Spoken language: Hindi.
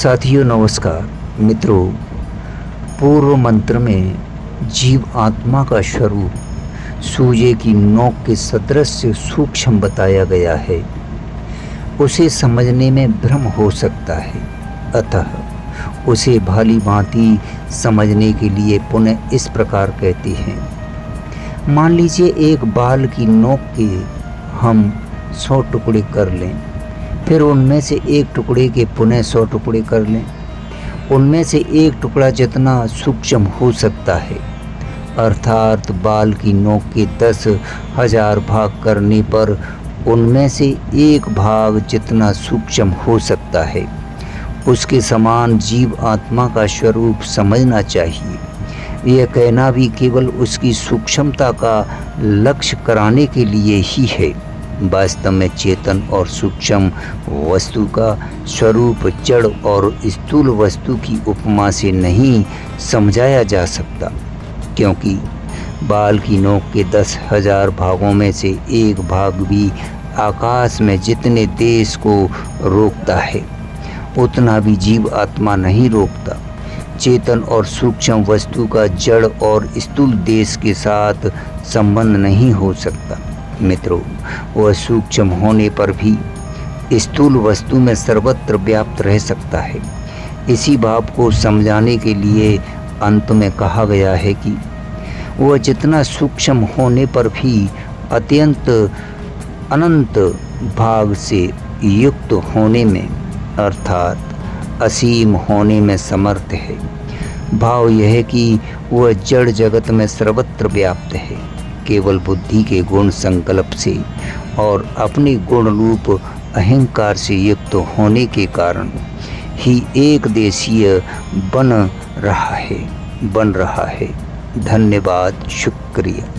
साथियों नमस्कार। मित्रों, पूर्व मंत्र में जीव आत्मा का स्वरूप सूजे की नोक के सदृश सूक्ष्म बताया गया है। उसे समझने में भ्रम हो सकता है, अतः उसे भाली भांति समझने के लिए पुनः इस प्रकार कहते हैं। मान लीजिए एक बाल की नोक के हम 100 टुकड़े कर लें, फिर उनमें से एक टुकड़े के पुनः 100 टुकड़े कर लें। उनमें से एक टुकड़ा जितना सूक्ष्म हो सकता है, अर्थात बाल की नोक के 10,000 भाग करने पर उनमें से एक भाग जितना सूक्ष्म हो सकता है, उसके समान जीव आत्मा का स्वरूप समझना चाहिए। यह कहना भी केवल उसकी सूक्ष्मता का लक्ष्य कराने के लिए ही है। वास्तव में चेतन और सूक्ष्म वस्तु का स्वरूप जड़ और स्थूल वस्तु की उपमा से नहीं समझाया जा सकता, क्योंकि बाल की नोक के 10,000 भागों में से एक भाग भी आकाश में जितने देश को रोकता है, उतना भी जीव आत्मा नहीं रोकता। चेतन और सूक्ष्म वस्तु का जड़ और स्थूल देश के साथ संबंध नहीं हो सकता। मित्रों, वह सूक्ष्म होने पर भी स्थूल वस्तु में सर्वत्र व्याप्त रह सकता है। इसी भाव को समझाने के लिए अंत में कहा गया है कि वह जितना सूक्ष्म होने पर भी अत्यंत अनंत भाग से युक्त होने में, अर्थात असीम होने में समर्थ है। भाव यह है कि वह जड़ जगत में सर्वत्र व्याप्त है। केवल बुद्धि के गुण संकल्प से और अपने गुण रूप अहंकार से युक्त होने के कारण ही एक देशीय बन रहा है। धन्यवाद, शुक्रिया।